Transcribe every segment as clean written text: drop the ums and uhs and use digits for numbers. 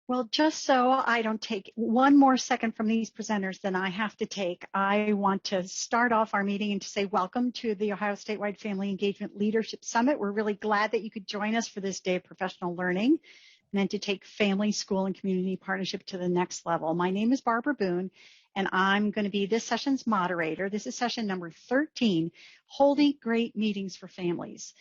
Well, just so I don't take one more second from these presenters than I have to take, I want to start off our meeting and to say welcome to the Ohio Statewide Family Engagement Leadership Summit. We're really glad that you could join us for this day of professional learning meant to take family, school, and community partnership to the next level. My name is Barbara Boone, and I'm going to be this session's moderator. This is session number 13, Holding Great Meetings for Families.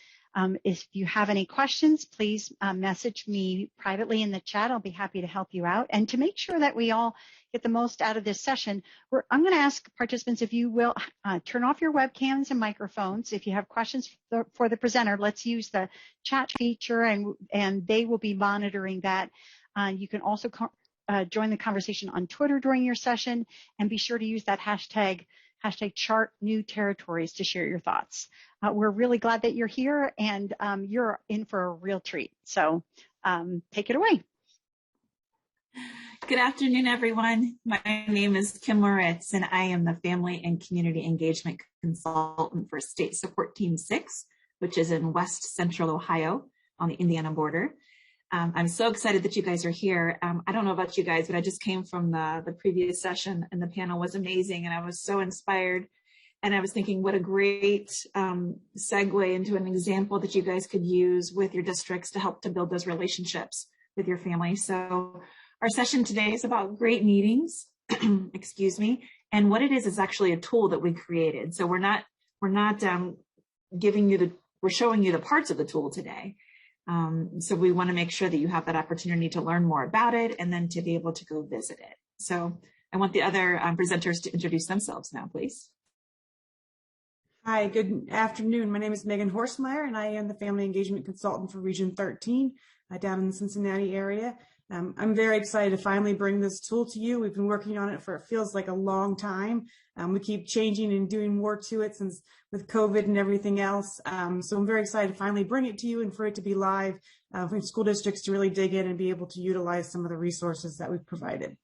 If you have any questions, please message me privately in the chat. I'll be happy to help you out. And to make sure that we all get the most out of this session, I'm going to ask participants if you will turn off your webcams and microphones. If you have questions for the presenter, let's use the chat feature, and they will be monitoring that. You can also join the conversation on Twitter during your session, and be sure to use that hashtag chart new territories to share your thoughts. We're really glad that you're here, and you're in for a real treat. So take it away. Good afternoon, everyone. My name is Kim Moritz, and I am the Family and Community Engagement Consultant for State Support Team 6, which is in West Central Ohio on the Indiana border. I'm so excited that you guys are here. I don't know about you guys, but I just came from the previous session, and the panel was amazing, and I was so inspired. And I was thinking, what a great segue into an example that you guys could use with your districts to help to build those relationships with your family. So our session today is about great meetings, excuse me, and what it is actually a tool that we created. So we're not we're showing you the parts of the tool today. So we want to make sure that you have that opportunity to learn more about it and then to be able to go visit it. So I want the other presenters to introduce themselves now, please. Hi, good afternoon. My name is Megan Horstmeyer, and I am the Family Engagement Consultant for Region 13 down in the Cincinnati area. I'm very excited to finally bring this tool to you. We've been working on it for, it feels like a long time. We keep changing and doing more to it since with COVID and everything else. So I'm very excited to finally bring it to you and for it to be live for school districts to really dig in and be able to utilize some of the resources that we've provided.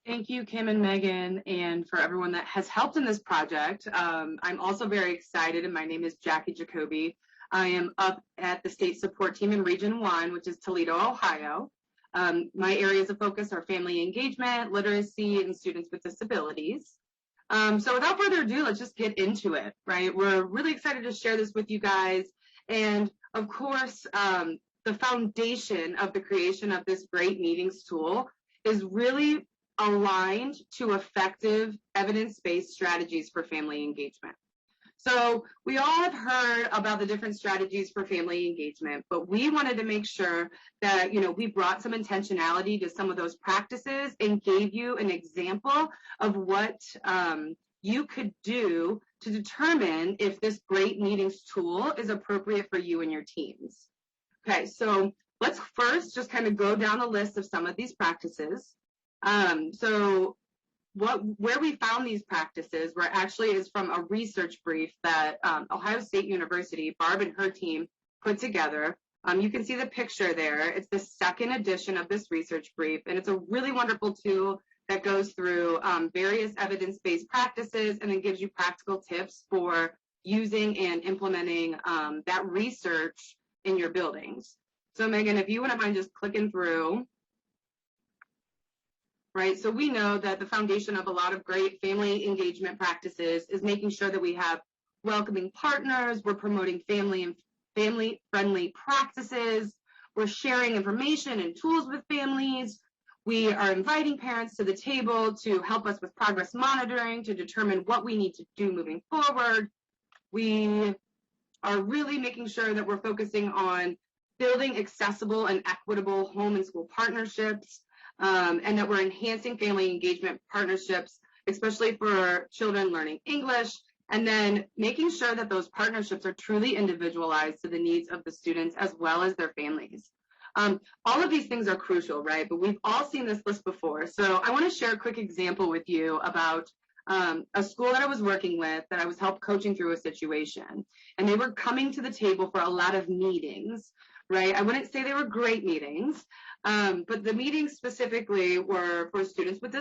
Thank you, Kim and Megan, and for everyone that has helped in this project. I'm also very excited, and my name is Jackie Jacoby. I am up at the state support team in Region 1, which is Toledo, Ohio. My areas of focus are family engagement, literacy, and students with disabilities. So without further ado, let's just get into it, right? We're really excited to share this with you guys. And of course, the foundation of the creation of this great meetings tool is really aligned to effective evidence-based strategies for family engagement. So we all have heard about the different strategies for family engagement, but we wanted to make sure that, we brought some intentionality to some of those practices and gave you an example of what you could do to determine if this great meetings tool is appropriate for you and your teams. Okay, so let's first just kind of go down the list of some of these practices. Where we found these practices were actually is from a research brief that Ohio State University, Barb and her team put together. You can see the picture there. It's the second edition of this research brief, and it's a really wonderful tool that goes through various evidence-based practices and then gives you practical tips for using and implementing that research in your buildings. So Megan, if you wouldn't mind just clicking through. Right, so we know that the foundation of a lot of great family engagement practices is making sure that we have welcoming partners, we're promoting family-friendly practices, we're sharing information and tools with families, we are inviting parents to the table to help us with progress monitoring to determine what we need to do moving forward. We are really making sure that we're focusing on building accessible and equitable home and school partnerships, and that we're enhancing family engagement partnerships, especially for children learning English, and then making sure that those partnerships are truly individualized to the needs of the students as well as their families. All of these things are crucial, right? But we've all seen this list before. So I want to share a quick example with you about a school that I was working with that I was help coaching through a situation. And they were coming to the table for a lot of meetings, right? I wouldn't say they were great meetings, but the meetings specifically were for students with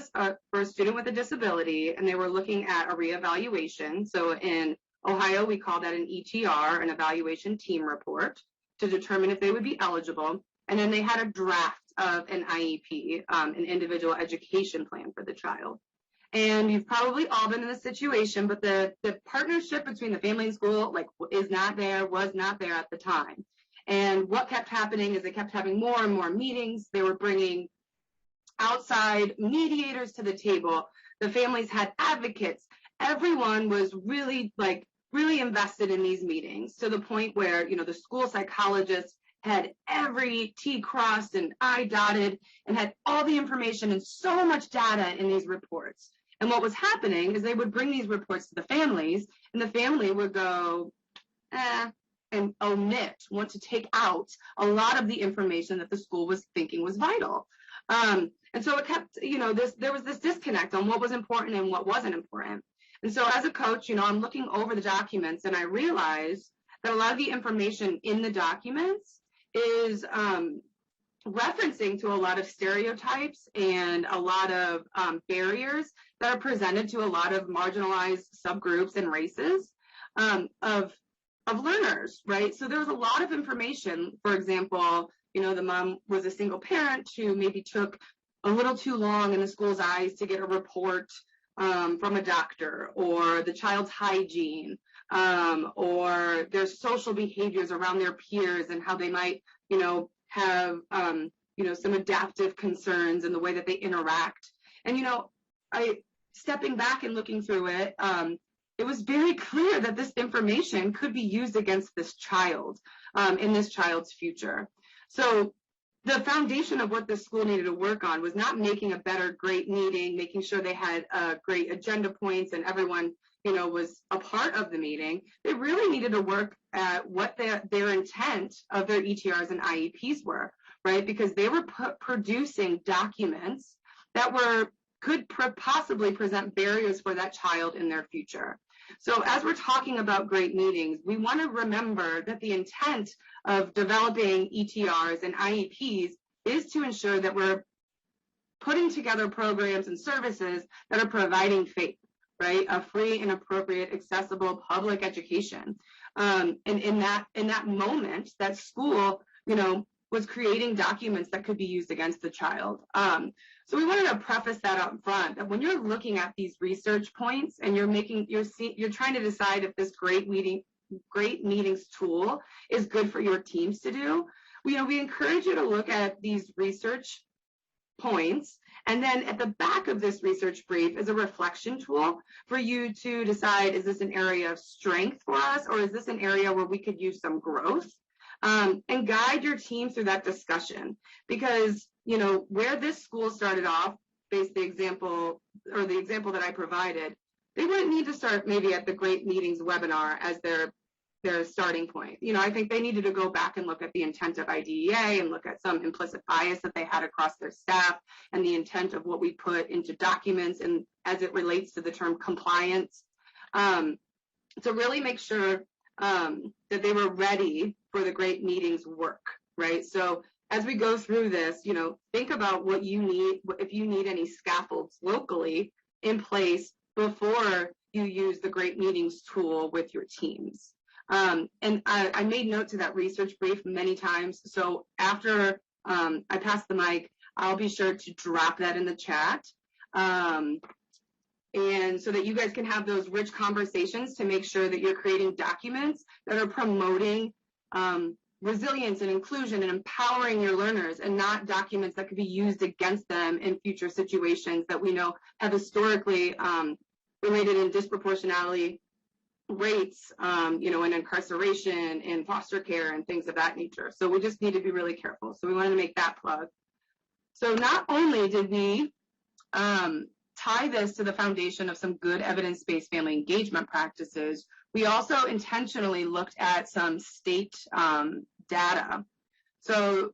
for a student with a disability, and they were looking at a reevaluation. So in Ohio, we call that an ETR, an evaluation team report, to determine if they would be eligible. And then they had a draft of an IEP, an individual education plan for the child. And you've probably all been in this situation, but the partnership between the family and school was not there at the time. And what kept happening is they kept having more and more meetings. They were bringing outside mediators to the table. The families had advocates. Everyone was really invested in these meetings, to the point where, the school psychologist had every T crossed and I dotted and had all the information and so much data in these reports. And what was happening is they would bring these reports to the families, and the family would go, and want to take out a lot of the information that the school was thinking was vital. And so it kept, there was this disconnect on what was important and what wasn't important. And so as a coach, I'm looking over the documents, and I realized that a lot of the information in the documents is referencing to a lot of stereotypes and a lot of barriers that are presented to a lot of marginalized subgroups and races of learners, right? So there was a lot of information. For example, the mom was a single parent who maybe took a little too long in the school's eyes to get a report from a doctor, or the child's hygiene, or their social behaviors around their peers and how they might, have, some adaptive concerns in the way that they interact. And, stepping back and looking through it, it was very clear that this information could be used against this child in this child's future. So the foundation of what the school needed to work on was not making a better, great meeting, making sure they had great agenda points and everyone, was a part of the meeting. They really needed to work at what their intent of their ETRs and IEPs were, right? Because they were producing documents that could possibly present barriers for that child in their future. So as we're talking about great meetings, we want to remember that the intent of developing ETRs and IEPs is to ensure that we're putting together programs and services that are providing faith, right? A free and appropriate, accessible public education. And in that moment, that school, was creating documents that could be used against the child. So we wanted to preface that up front, that when you're looking at these research points and you're trying to decide if this great meetings tool is good for your teams to do, we encourage you to look at these research points, and then at the back of this research brief is a reflection tool for you to decide, is this an area of strength for us, or is this an area where we could use some growth? And guide your team through that discussion, because where this school started off, based the example that I provided, they wouldn't need to start maybe at the Great Meetings webinar as their starting point. I think they needed to go back and look at the intent of IDEA and look at some implicit bias that they had across their staff and the intent of what we put into documents and as it relates to the term compliance, to really make sure that they were ready for the Great Meetings work, right? So as we go through this, think about what you need, if you need any scaffolds locally in place before you use the Great Meetings tool with your teams. And I made note to that research brief many times. So after I pass the mic, I'll be sure to drop that in the chat. And so that you guys can have those rich conversations to make sure that you're creating documents that are promoting resilience and inclusion and empowering your learners, and not documents that could be used against them in future situations that we know have historically related in disproportionality rates, in incarceration, in foster care, and things of that nature. So we just need to be really careful. So we wanted to make that plug. So not only did we tie this to the foundation of some good evidence-based family engagement practices, we also intentionally looked at some state data. So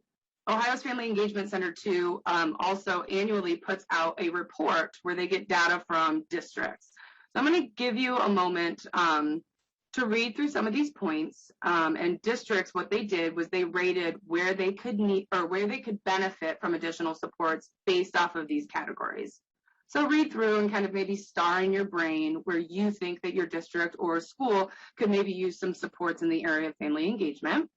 Ohio's Family Engagement Center too also annually puts out a report where they get data from districts. So I'm going to give you a moment to read through some of these points. And districts, what they did was they rated where they could need or where they could benefit from additional supports based off of these categories. So read through and kind of maybe star in your brain where you think that your district or school could maybe use some supports in the area of family engagement.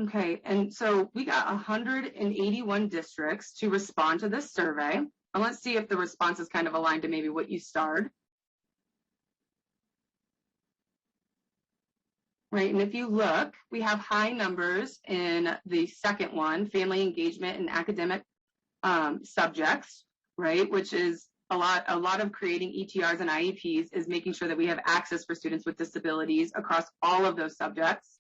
Okay, and so we got 181 districts to respond to this survey. And let's see if the response is kind of aligned to maybe what you starred. Right, and if you look, we have high numbers in the second one, family engagement and academic subjects, right, which is a lot of creating ETRs and IEPs is making sure that we have access for students with disabilities across all of those subjects.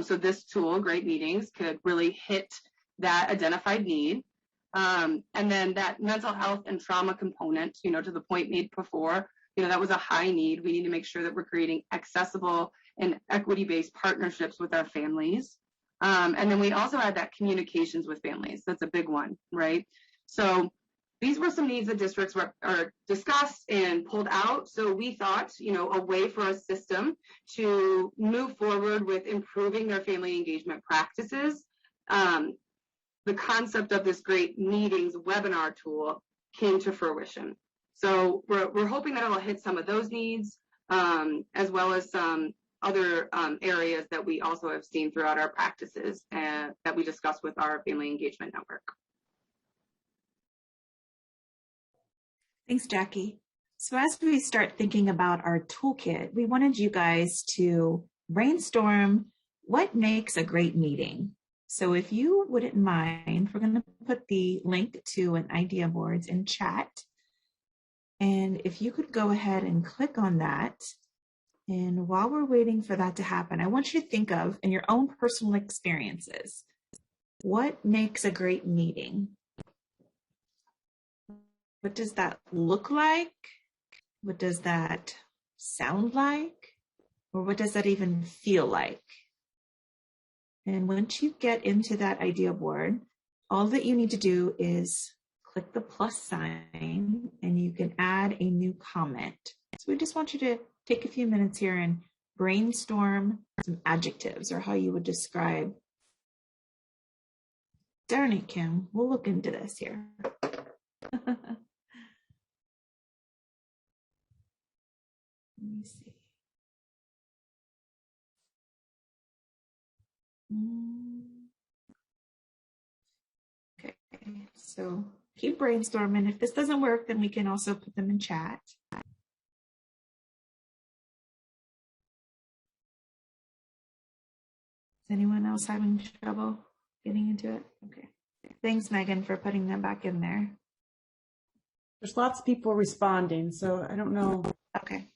So this tool, Great Meetings, could really hit that identified need. And then that mental health and trauma component, you know, to the point made before, you know, that was a high need. We need to make sure that we're creating accessible and equity-based partnerships with our families. And then we also had that communications with families. That's a big one, right? So these were some needs that districts are discussed and pulled out. So we thought, you know, a way for a system to move forward with improving their family engagement practices. The concept of this Great Meetings webinar tool came to fruition. So we're hoping that it'll hit some of those needs, as well as some other areas that we also have seen throughout our practices that we discussed with our family engagement network. Thanks, Jackie. So as we start thinking about our toolkit, we wanted you guys to brainstorm what makes a great meeting. So if you wouldn't mind, we're going to put the link to an idea boards in chat. And if you could go ahead and click on that. And while we're waiting for that to happen, I want you to think of, in your own personal experiences, what makes a great meeting? What does that look like? What does that sound like? Or what does that even feel like? And once you get into that idea board, all that you need to do is click the plus sign and you can add a new comment. So we just want you to take a few minutes here and brainstorm some adjectives or how you would describe. Darn it, Kim, we'll look into this here. Let me see. Okay, so keep brainstorming. If this doesn't work, then we can also put them in chat. Is anyone else having trouble getting into it? Okay. Thanks, Megan, for putting them back in there. There's lots of people responding, so I don't know Okay.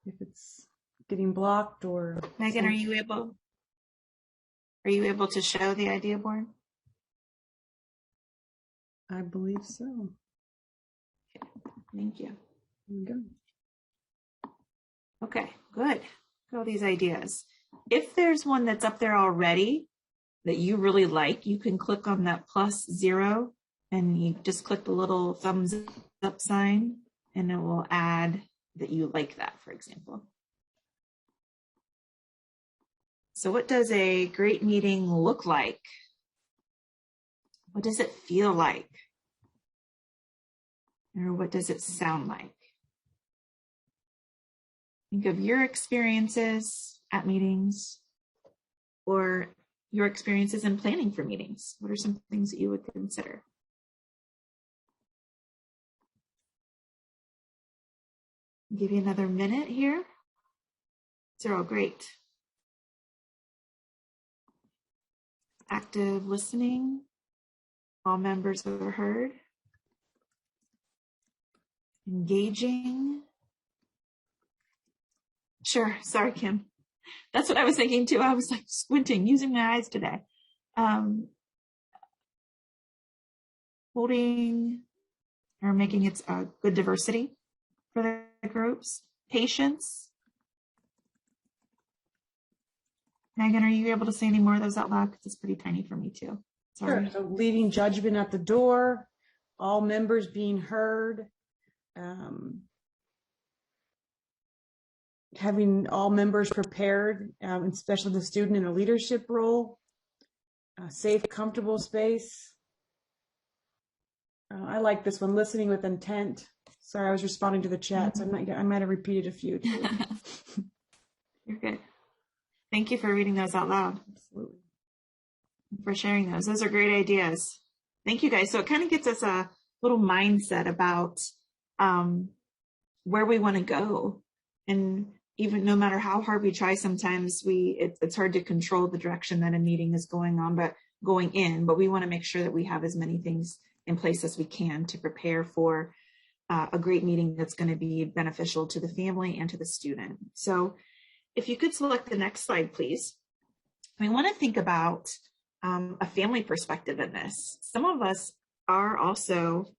if it's getting blocked or. Megan, are you able to show the idea board? I believe so. Okay. Thank you. There we go. Okay, good. Look at all these ideas. If there's one that's up there already that you really like, you can click on that +0 and you just click the little thumbs up sign and it will add that you like that, for example. So what does a great meeting look like? What does it feel like? Or what does it sound like? Think of your experiences at meetings or your experiences in planning for meetings. What are some things that you would consider? I'll give you another minute here. These are all great. Active listening. All members are heard. Engaging. Sure. Sorry, Kim. That's what I was thinking too. I was like squinting, using my eyes today. Holding or making it a good diversity for the groups. Patience. Megan, are you able to say any more of those out loud? Because it's pretty tiny for me too. Sorry. Sure. So leaving judgment at the door, all members being heard, having all members prepared, especially the student in a leadership role, a safe, comfortable space. I like this one, listening with intent. Sorry, I was responding to the chat, so I might have repeated a few too. You're good. Thank you for reading those out loud. Absolutely. for sharing those. Those are great ideas. Thank you, guys. So it kind of gets us a little mindset about where we want to go. And even no matter how hard we try, sometimes it's hard to control the direction that a meeting is going in, but we want to make sure that we have as many things in place as we can to prepare for a great meeting that's going to be beneficial to the family and to the student. So if you could select the next slide, please. We want to think about a family perspective in this. Some of us are also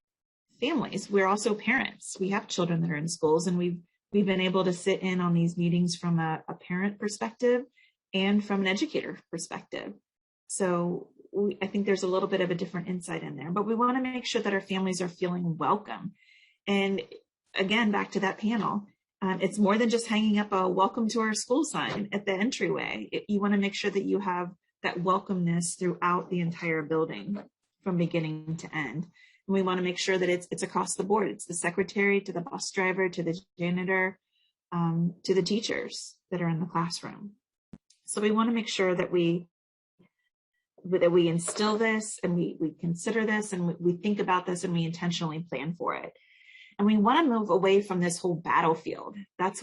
families. We're also parents. We have children that are in schools, and we've been able to sit in on these meetings from a parent perspective and from an educator perspective. So I think there's a little bit of a different insight in there, but we want to make sure that our families are feeling welcome. And again, back to that panel, it's more than just hanging up a welcome to our school sign at the entryway. You want to make sure that you have that welcomeness throughout the entire building from beginning to end. And we want to make sure that it's across the board. It's the secretary to the bus driver, to the janitor, to the teachers that are in the classroom. So we want to make sure that we instill this, and we consider this, and we think about this, and we intentionally plan for it. And we want to move away from this whole battlefield. That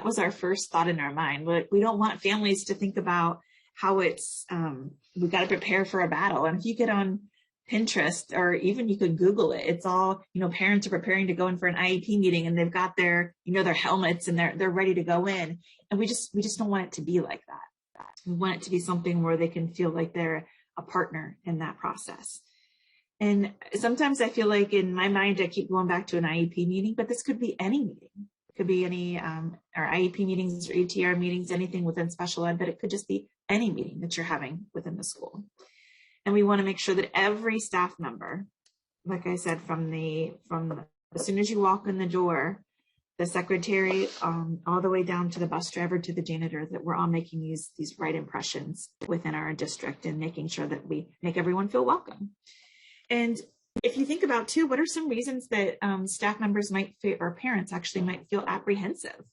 was our first thought in our mind. We don't want families to think about how it's, we've got to prepare for a battle. And if you get on Pinterest, or even you could Google it, it's all, parents are preparing to go in for an IEP meeting, and they've got their, their helmets, and they're ready to go in. And we just don't want it to be like that. We want it to be something where they can feel like they're a partner in that process. And sometimes I feel like in my mind, I keep going back to an IEP meeting, but this could be any meeting. It could be any, our IEP meetings or ETR meetings, anything within special ed, but it could just be any meeting that you're having within the school. And we want to make sure that every staff member, like I said, from as soon as you walk in the door, the secretary, all the way down to the bus driver, to the janitor, that we're all making these right impressions within our district, and making sure that we make everyone feel welcome. And if you think about too, what are some reasons that staff members might feel, or parents actually might feel apprehensive?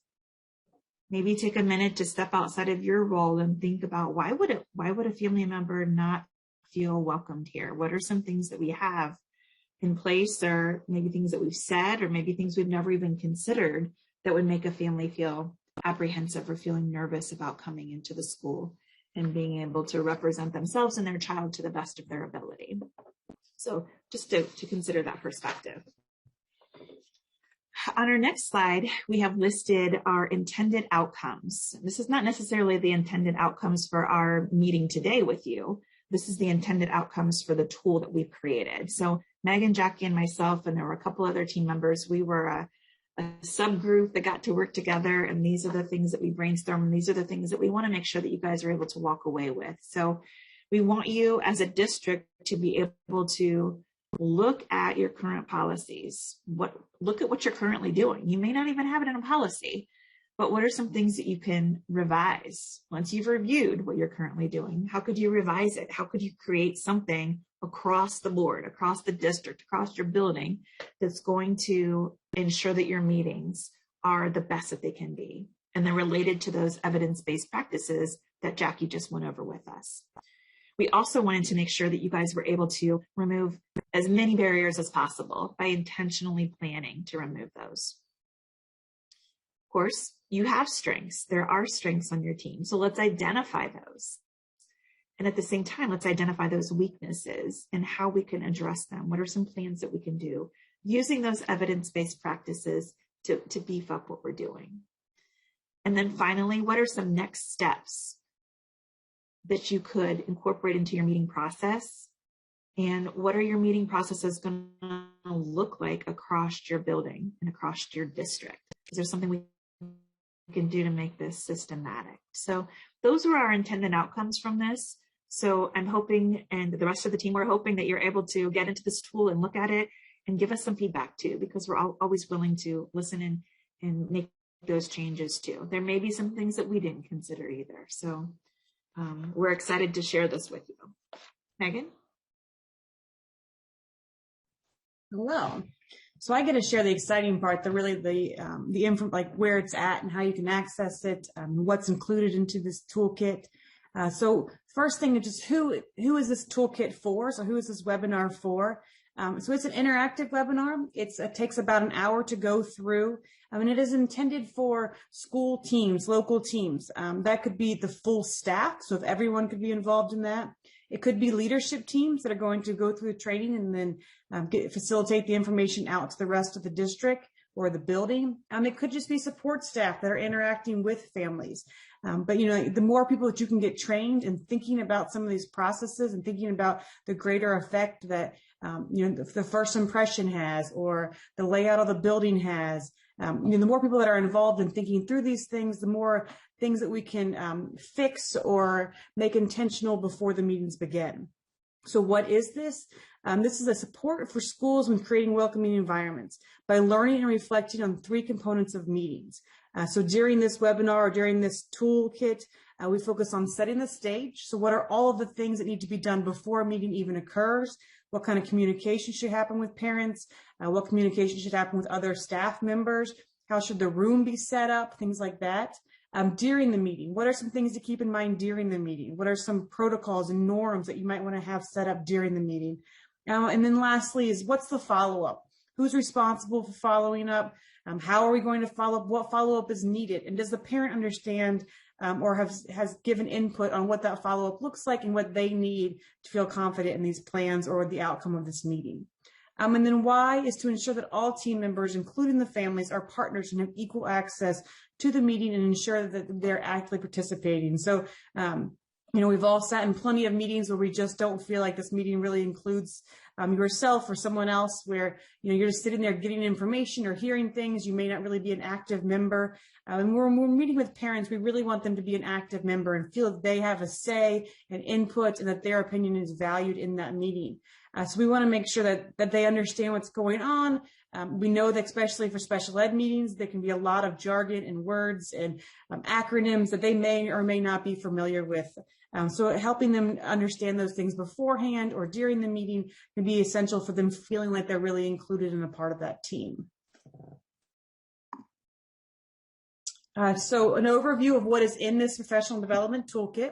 Maybe take a minute to step outside of your role and think about why would a family member not feel welcomed here? What are some things that we have in place, or maybe things that we've said, or maybe things we've never even considered that would make a family feel apprehensive or feeling nervous about coming into the school and being able to represent themselves and their child to the best of their ability? So just to consider that perspective. On our next slide, we have listed our intended outcomes. This is not necessarily the intended outcomes for our meeting today with you. This is the intended outcomes for the tool that we've created. So Megan, Jackie, and myself, and there were a couple other team members, we were a subgroup that got to work together, and these are the things that we brainstormed, and these are the things that we want to make sure that you guys are able to walk away with. So we want you as a district to be able to look at your current policies. Look at what you're currently doing. You may not even have it in a policy, but what are some things that you can revise? Once you've reviewed what you're currently doing, how could you revise it? How could you create something across the board, across the district, across your building, that's going to ensure that your meetings are the best that they can be, and they're related to those evidence-based practices that Jackie just went over with us? We also wanted to make sure that you guys were able to remove as many barriers as possible by intentionally planning to remove those. Of course, you have strengths. There are strengths on your team. So let's identify those. And at the same time, let's identify those weaknesses and how we can address them. What are some plans that we can do using those evidence-based practices to beef up what we're doing? And then finally, what are some next steps that you could incorporate into your meeting process? And what are your meeting processes going to look like across your building and across your district? Is there something we can do to make this systematic? So those were our intended outcomes from this. So I'm hoping, and the rest of the team, we're hoping that you're able to get into this tool and look at it and give us some feedback too, because we're always willing to listen and make those changes too. There may be some things that we didn't consider either. So we're excited to share this with you. Megan? Hello. So I get to share the exciting part, the info, like where it's at and how you can access it, what's included into this toolkit. So first thing is just who is this toolkit for? So who is this webinar for? So it's an interactive webinar. It takes about an hour to go through. And it is intended for school teams, local teams. That could be the full staff, so if everyone could be involved in that. It could be leadership teams that are going to go through the training and then facilitate the information out to the rest of the district or the building. It could just be support staff that are interacting with families. But, you know, the more people that you can get trained in thinking about some of these processes and thinking about the greater effect that, you know, the first impression has, or the layout of the building has, you know, the more people that are involved in thinking through these things, the more things that we can fix or make intentional before the meetings begin. So what is this? This is a support for schools when creating welcoming environments by learning and reflecting on 3 components of meetings. So during this webinar or during this toolkit, we focus on setting the stage. So what are all of the things that need to be done before a meeting even occurs? What kind of communication should happen with parents? What communication should happen with other staff members? How should the room be set up? Things like that. During the meeting, what are some things to keep in mind during the meeting? What are some protocols and norms that you might want to have set up during the meeting? And then lastly is what's the follow-up? Who's responsible for following up? How are we going to follow up? What follow-up is needed? And does the parent understand or has given input on what that follow-up looks like and what they need to feel confident in these plans or the outcome of this meeting? And then why is to ensure that all team members, including the families, are partners and have equal access to the meeting and ensure that they're actively participating. So, you know, we've all sat in plenty of meetings where we just don't feel like this meeting really includes yourself or someone else, where, you know, you're just sitting there getting information or hearing things. You may not really be an active member. And when we're meeting with parents, we really want them to be an active member and feel that they have a say and input and that their opinion is valued in that meeting. So we want to make sure that they understand what's going on. We know that especially for special ed meetings, there can be a lot of jargon and words and acronyms that they may or may not be familiar with. So helping them understand those things beforehand or during the meeting can be essential for them feeling like they're really included and a part of that team. So an overview of what is in this professional development toolkit.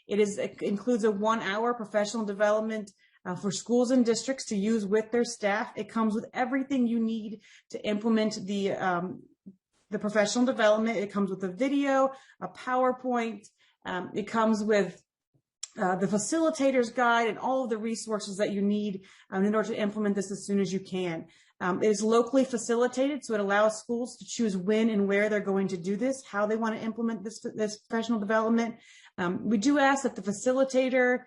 It includes a 1-hour professional development for schools and districts to use with their staff. It comes with everything you need to implement the professional development. It comes with a video, a PowerPoint. It comes with the facilitator's guide and all of the resources that you need in order to implement this as soon as you can. It is locally facilitated, so it allows schools to choose when and where they're going to do this, how they want to implement this professional development. We do ask that the facilitator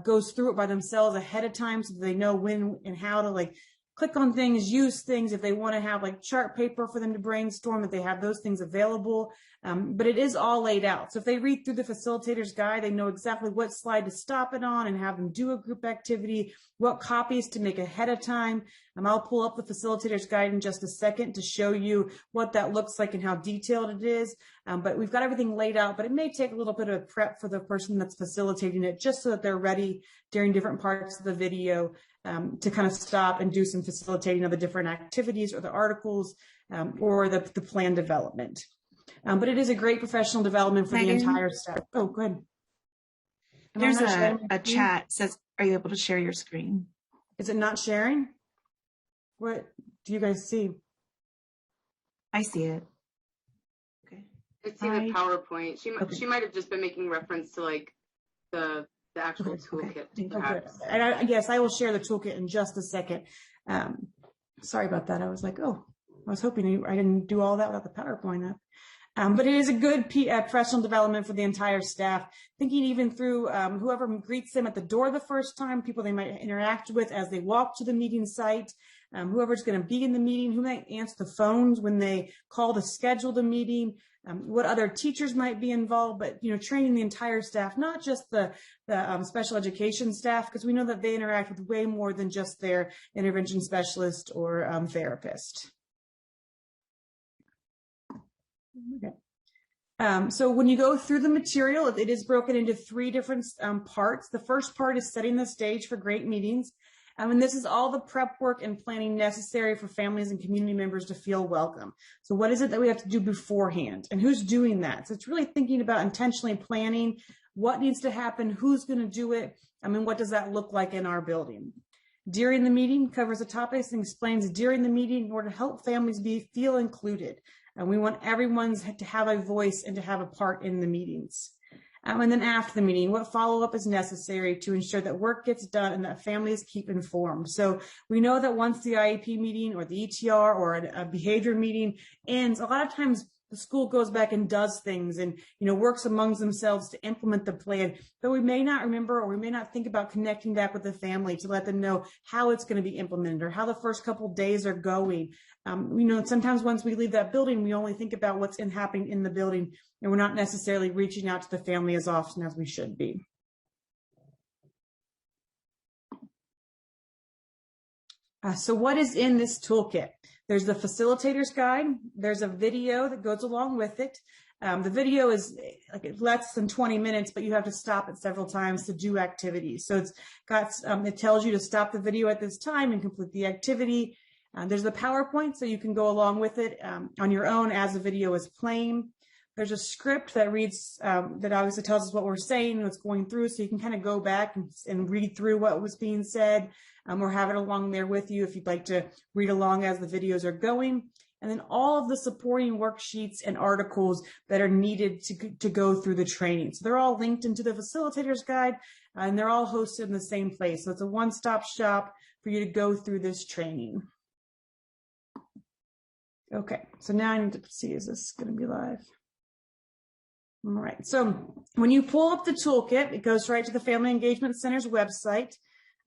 goes through it by themselves ahead of time so that they know when and how to like click on things, use things. If they want to have like chart paper for them to brainstorm, that they have those things available. But it is all laid out. So if they read through the facilitator's guide, they know exactly what slide to stop it on and have them do a group activity, what copies to make ahead of time. I'll pull up the facilitator's guide in just a second to show you what that looks like and how detailed it is. But we've got everything laid out, but it may take a little bit of prep for the person that's facilitating it, just so that they're ready during different parts of the video to kind of stop and do some facilitating of the different activities or the articles or the plan development. But it is a great professional development for the entire staff. Oh, go ahead. There's a chat says, are you able to share your screen? Is it not sharing? What do you guys see? I see it. Okay. I see the PowerPoint. She might have just been making reference to like the actual toolkit. Okay. And yes, I will share the toolkit in just a second. Sorry about that. I was like, oh, I was hoping I didn't do all that without the PowerPoint up. But it is a good professional development for the entire staff, thinking even through whoever greets them at the door the first time, people they might interact with as they walk to the meeting site, whoever's going to be in the meeting, who might answer the phones when they call to schedule the meeting, what other teachers might be involved, but, you know, training the entire staff, not just the special education staff, because we know that they interact with way more than just their intervention specialist or therapist. Okay. So when you go through the material, it is broken into 3 different parts. The first part is setting the stage for great meetings. And this is all the prep work and planning necessary for families and community members to feel welcome. So what is it that we have to do beforehand, and who's doing that? So it's really thinking about intentionally planning what needs to happen, who's going to do it, and what does that look like in our building. During the meeting covers the topics and explains during the meeting in order to help families feel included. And we want everyone to have a voice and to have a part in the meetings. And then after the meeting, what follow-up is necessary to ensure that work gets done and that families keep informed. So we know that once the IEP meeting or the ETR or a behavior meeting ends, a lot of times the school goes back and does things and, works amongst themselves to implement the plan, but we may not remember, or we may not think about connecting back with the family to let them know how it's going to be implemented or how the first couple of days are going. Sometimes once we leave that building, we only think about what's happening in the building, and we're not necessarily reaching out to the family as often as we should be. So what is in this toolkit? There's the facilitator's guide. There's a video that goes along with it. The video is less than 20 minutes, but you have to stop it several times to do activities. So it tells you to stop the video at this time and complete the activity. There's the PowerPoint, so you can go along with it on your own as the video is playing. There's a script that reads, that obviously tells us what we're saying and what's going through, so you can kind of go back and read through what was being said, or have it along there with you if you'd like to read along as the videos are going. And then all of the supporting worksheets and articles that are needed to go through the training. So they're all linked into the facilitator's guide, and they're all hosted in the same place. So it's a one-stop shop for you to go through this training. Okay, so now I need to see, is this going to be live? All right, so when you pull up the toolkit, it goes right to the Family Engagement Center's website.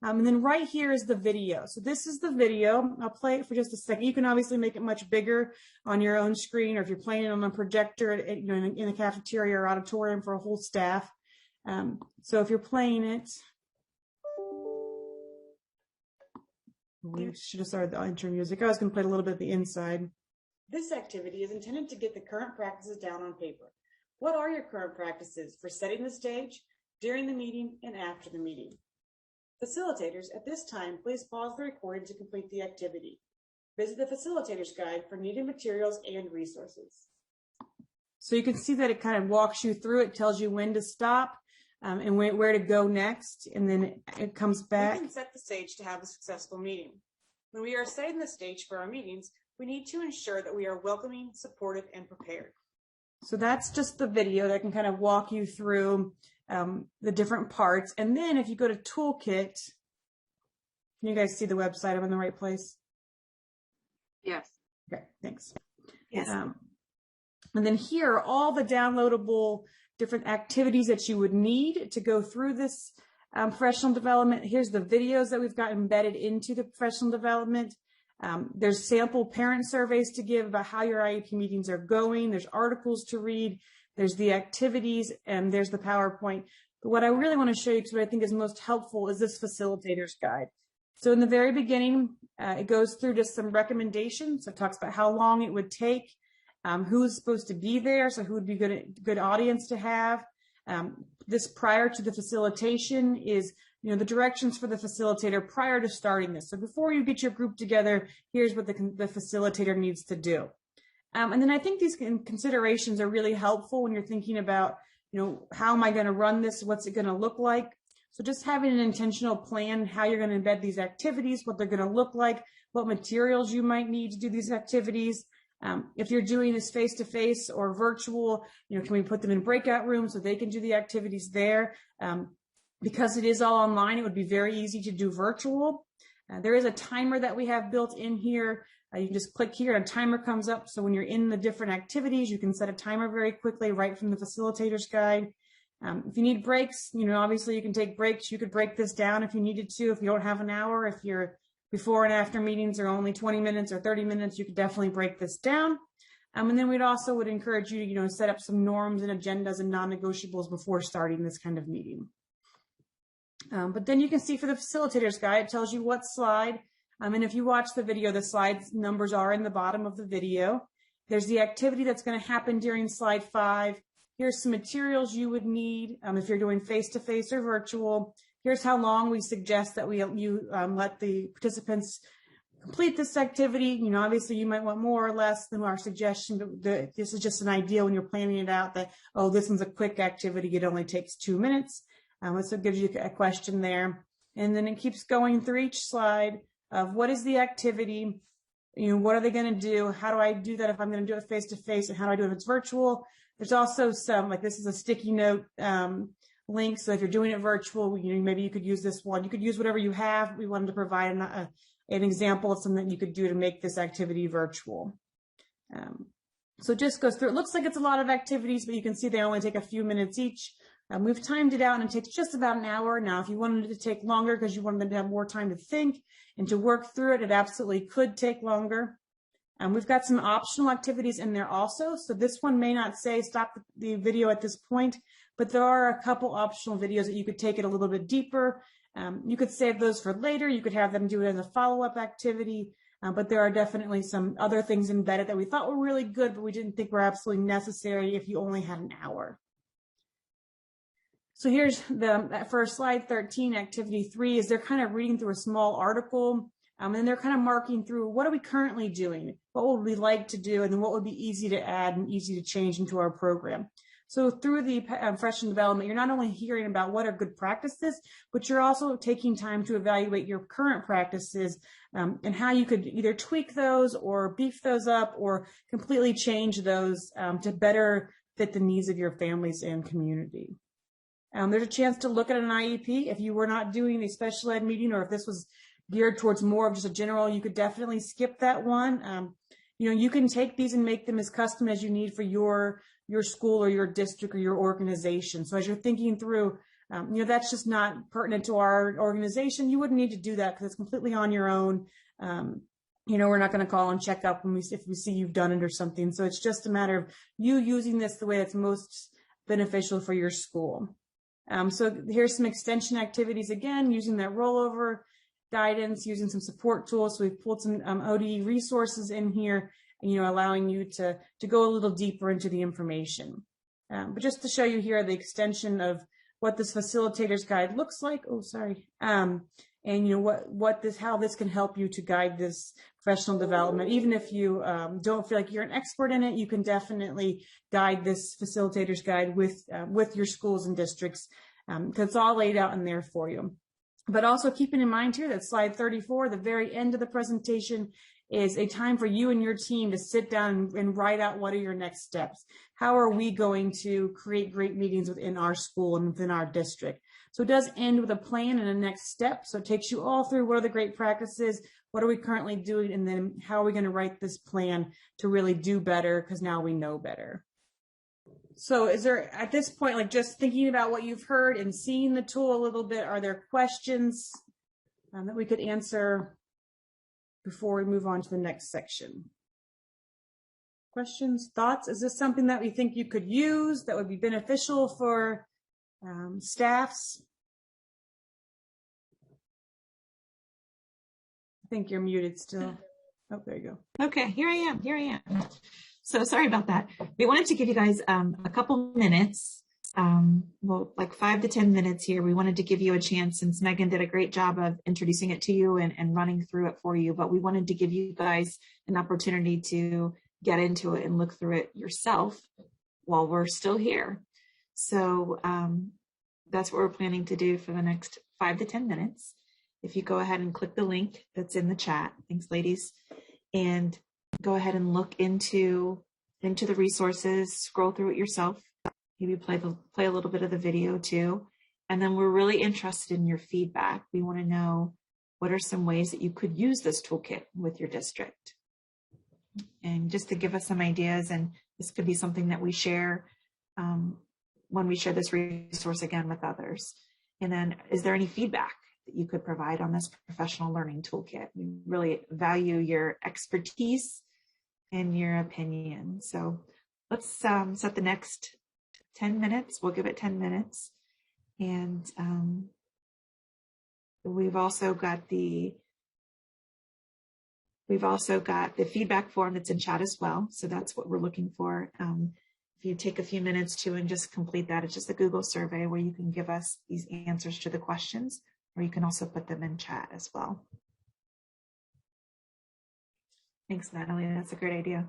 And then right here is the video. So this is the video. I'll play it for just a second. You can obviously make it much bigger on your own screen, or if you're playing it on a projector in a cafeteria or auditorium for a whole staff. So if you're playing it, we should have started the intro music. I was going to play a little bit of the inside. This activity is intended to get the current practices down on paper. What are your current practices for setting the stage, during the meeting, and after the meeting? Facilitators, at this time, please pause the recording to complete the activity. Visit the facilitator's guide for needed materials and resources. So you can see that it kind of walks you through it, tells you when to stop and where to go next, and then it comes back. We can set the stage to have a successful meeting. When we are setting the stage for our meetings, we need to ensure that we are welcoming, supportive, and prepared. So that's just the video that can kind of walk you through the different parts. And then if you go to Toolkit, can you guys see the website? I'm in the right place? Yes. Okay, thanks. Yes. And then here are all the downloadable different activities that you would need to go through this professional development. Here's the videos that we've got embedded into the professional development. There's sample parent surveys to give about how your IEP meetings are going. There's articles to read. There's the activities, and there's the PowerPoint. But what I really want to show you, because what I think is most helpful, is this facilitator's guide. So in the very beginning, it goes through just some recommendations. So it talks about how long it would take, who's supposed to be there, so who would be good audience to have. This prior to the facilitation is the directions for the facilitator prior to starting this. So before you get your group together, here's what the facilitator needs to do. And then I think these considerations are really helpful when you're thinking about, how am I going to run this? What's it going to look like? So just having an intentional plan, how you're going to embed these activities, what they're going to look like, what materials you might need to do these activities. If you're doing this face-to-face or virtual, can we put them in breakout rooms so they can do the activities there? Because it is all online, it would be very easy to do virtual. There is a timer that we have built in here. You can just click here and a timer comes up. So when you're in the different activities, you can set a timer very quickly right from the facilitator's guide. If you need breaks, obviously you can take breaks. You could break this down if you needed to, if you don't have an hour. If your before and after meetings are only 20 minutes or 30 minutes, you could definitely break this down. And then we'd also would encourage you to, set up some norms and agendas and non-negotiables before starting this kind of meeting. But then you can see for the facilitator's guide, it tells you what slide. And if you watch the video, the slides numbers are in the bottom of the video. There's the activity that's going to happen during slide 5. Here's some materials you would need if you're doing face-to-face or virtual. Here's how long we suggest that you let the participants complete this activity. You know, obviously you might want more or less than our suggestion, but this is just an idea when you're planning it out that, oh, this one's a quick activity. It only takes 2 minutes. So it gives you a question there. And then it keeps going through each slide of what is the activity, you know, what are they going to do? How do I do that if I'm going to do it face to face, and how do I do it if it's virtual? There's also some, like this is a sticky note link. So if you're doing it virtual, you know, maybe you could use this one. You could use whatever you have. We wanted to provide an example of something that you could do to make this activity virtual. So it just goes through. It looks like it's a lot of activities, but you can see they only take a few minutes each. We've timed it out, and it takes just about an hour. Now, if you wanted it to take longer because you wanted them to have more time to think and to work through it, it absolutely could take longer. We've got some optional activities in there also. So this one may not say stop the video at this point, but there are a couple optional videos that you could take it a little bit deeper. You could save those for later. You could have them do it as a follow-up activity. But there are definitely some other things embedded that we thought were really good, but we didn't think were absolutely necessary if you only had an hour. So here's for slide 13, activity 3 is they're kind of reading through a small article, and they're kind of marking through what are we currently doing, what would we like to do, and then what would be easy to add and easy to change into our program. So through the freshman development, you're not only hearing about what are good practices, but you're also taking time to evaluate your current practices and how you could either tweak those or beef those up or completely change those to better fit the needs of your families and community. There's a chance to look at an IEP. If you were not doing a special ed meeting, or if this was geared towards more of just a general, you could definitely skip that one. You know, you can take these and make them as custom as you need for your school or your district or your organization. So as you're thinking through, you know, that's just not pertinent to our organization. You wouldn't need to do that because it's completely on your own. You know, we're not going to call and check up if we see you've done it or something. So it's just a matter of you using this the way that's most beneficial for your school. So here's some extension activities again, using that rollover guidance, using some support tools. So we've pulled some ODE resources in here, you know, allowing you to go a little deeper into the information. But just to show you here the extension of what this facilitator's guide looks like. Oh, sorry. And you know how this can help you to guide this professional development. Even if you don't feel like you're an expert in it, you can definitely guide this facilitator's guide with your schools and districts because it's all laid out in there for you. But also keeping in mind here that slide 34, the very end of the presentation, is a time for you and your team to sit down and write out what are your next steps. How are we going to create great meetings within our school and within our district? So it does end with a plan and a next step. So it takes you all through what are the great practices, what are we currently doing, and then how are we going to write this plan to really do better because now we know better. So is there, at this point, like just thinking about what you've heard and seeing the tool a little bit, are there questions that we could answer before we move on to the next section? Questions, thoughts? Is this something that we think you could use that would be beneficial for staffs? I think you're muted still. Oh, there you go. Okay, here I am. So sorry about that. We wanted to give you guys a couple minutes, well, like 5 to 10 minutes here. We wanted to give you a chance, since Megan did a great job of introducing it to you and running through it for you, but we wanted to give you guys an opportunity to get into it and look through it yourself while we're still here. So that's what we're planning to do for the next 5 to 10 minutes. If you go ahead and click the link that's in the chat, thanks ladies, and go ahead and look into the resources, scroll through it yourself, maybe play a little bit of the video too. And then we're really interested in your feedback. We want to know what are some ways that you could use this toolkit with your district. And just to give us some ideas, and this could be something that we share when we share this resource again with others. And then is there any feedback that you could provide on this professional learning toolkit? We really value your expertise and your opinion. So let's set the next 10 minutes. We'll give it 10 minutes. And we've also got the feedback form that's in chat as well. So that's what we're looking for. If you take a few minutes to and just complete that, it's just a Google survey where you can give us these answers to the questions, or you can also put them in chat as well. Thanks, Natalie. That's a great idea.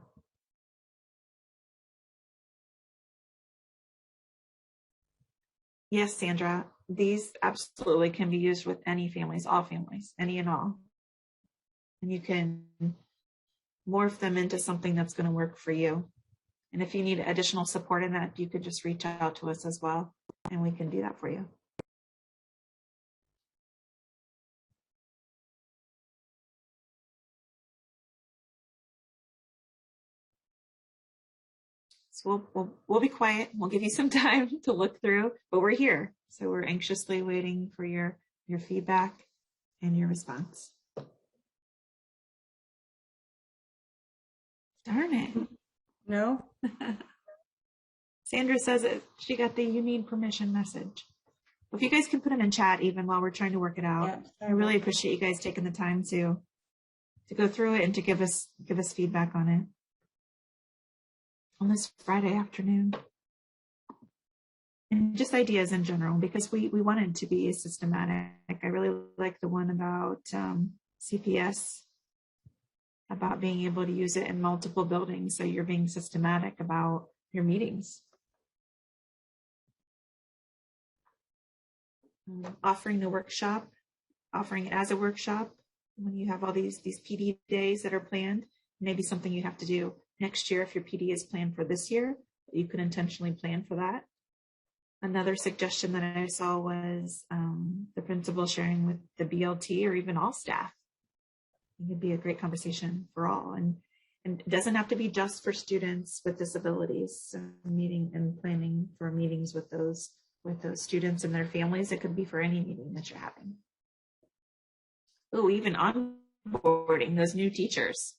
Yes, Sandra, these absolutely can be used with any families, all families, any and all. And you can morph them into something that's going to work for you. And if you need additional support in that, you could just reach out to us as well, and we can do that for you. So we'll be quiet. We'll give you some time to look through, but we're here. So we're anxiously waiting for your feedback and your response. Darn it. No? Sandra says that she got the "you need permission" message. If you guys can put it in chat even while we're trying to work it out, Yeah, I really appreciate you guys taking the time to go through it and to give us feedback on it on this Friday afternoon. And just ideas in general, because we wanted to be systematic. I really like the one about CPS, about being able to use it in multiple buildings, so you're being systematic about your meetings. Offering the workshop, offering it as a workshop when you have all these PD days that are planned, maybe something you have to do next year. If your PD is planned for this year, you could intentionally plan for that. Another suggestion that I saw was the principal sharing with the BLT or even all staff. It would be a great conversation for all, and it doesn't have to be just for students with disabilities. So meeting and planning for meetings with those students and their families. It could be for any meeting that you're having. Oh, even onboarding those new teachers.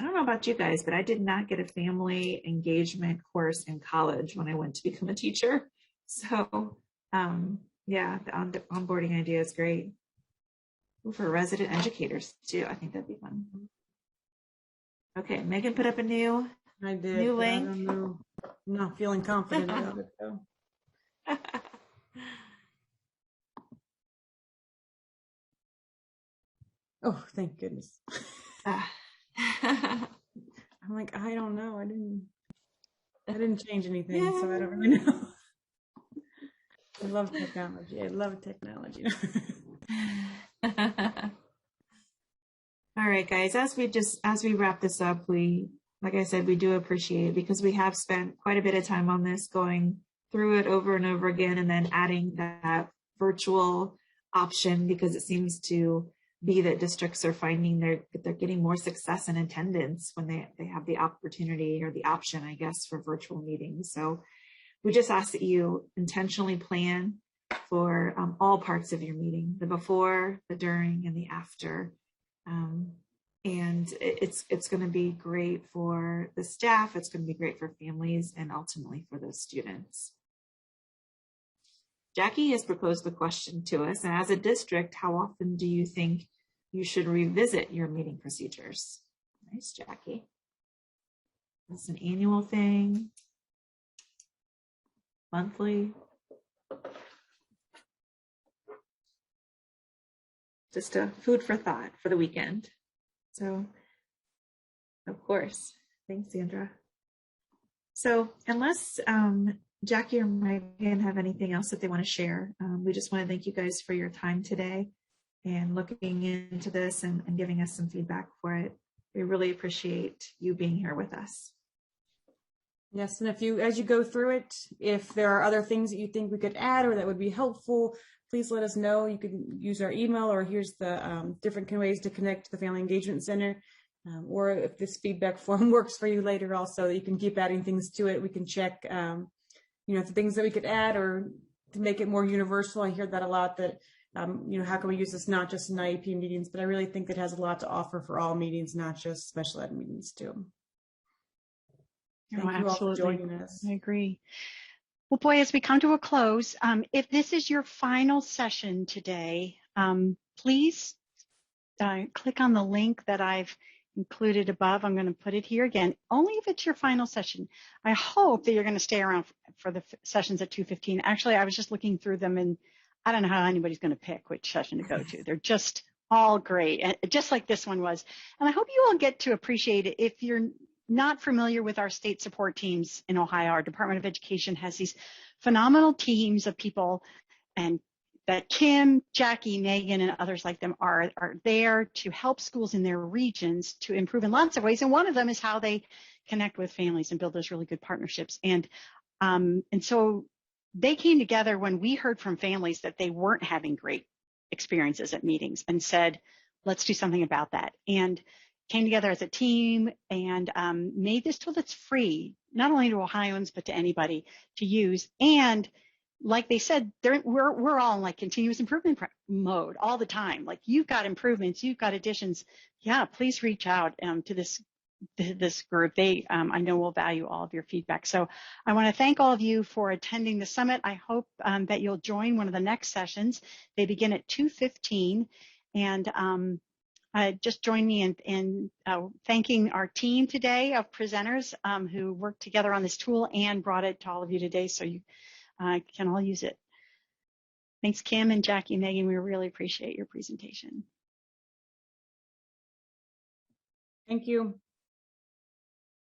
I don't know about you guys, but I did not get a family engagement course in college when I went to become a teacher. So yeah, the onboarding idea is great. Ooh, for resident educators too. I think that'd be fun. Okay, Megan put up a new I did. new link. I don't know. I'm not feeling confident about it though. Oh, thank goodness. I'm like, I don't know. I didn't change anything, yeah. So I don't really know. I love technology. All right, guys, as we wrap this up, like I said, we do appreciate it because we have spent quite a bit of time on this, going through it over and over again, and then adding that virtual option, because it seems to be that districts are finding they're getting more success in attendance when they have the opportunity or the option, I guess, for virtual meetings. So we just ask that you intentionally plan for all parts of your meeting, the before, the during, and the after. And it's going to be great for the staff. It's going to be great for families and ultimately for those students. Jackie has proposed the question to us, and as a district, how often do you think you should revisit your meeting procedures? Nice, Jackie. Is an annual thing? Monthly? Just a food for thought for the weekend. So, of course. Thanks, Sandra. So, unless Jackie or Megan have anything else that they want to share, we just want to thank you guys for your time today and looking into this and giving us some feedback for it. We really appreciate you being here with us. Yes, and as you go through it, if there are other things that you think we could add or that would be helpful, please let us know. You can use our email, or here's the different ways to connect to the Family Engagement Center. Or if this feedback form works for you later also, you can keep adding things to it. We can check, the things that we could add or to make it more universal. I hear that a lot, that, how can we use this not just in IEP meetings, but I really think it has a lot to offer for all meetings, not just special ed meetings too. Thank you all for joining us. I agree. Well, boy, as we come to a close, if this is your final session today, please click on the link that I've included above. I'm going to put it here again, only if it's your final session. I hope that you're going to stay around for the sessions at 2:15. Actually, I was just looking through them, and I don't know how anybody's going to pick which session to go to. They're just all great, just like this one was. And I hope you all get to appreciate it. If you're not familiar with our state support teams in Ohio, our Department of Education has these phenomenal teams of people, and that Kim, Jackie, Megan, and others like them are there to help schools in their regions to improve in lots of ways. And one of them is how they connect with families and build those really good partnerships. And so they came together when we heard from families that they weren't having great experiences at meetings and said, let's do something about that. And came together as a team and made this tool that's free, not only to Ohioans, but to anybody to use. And like they said, we're all in like continuous improvement mode all the time. Like you've got improvements, you've got additions. Yeah, please reach out to this group. They, I know, will value all of your feedback. So I want to thank all of you for attending the summit. I hope that you'll join one of the next sessions. They begin at 2:15, and just join me in thanking our team today of presenters who worked together on this tool and brought it to all of you today so you can all use it. Thanks, Kim and Jackie, Megan. We really appreciate your presentation. Thank you.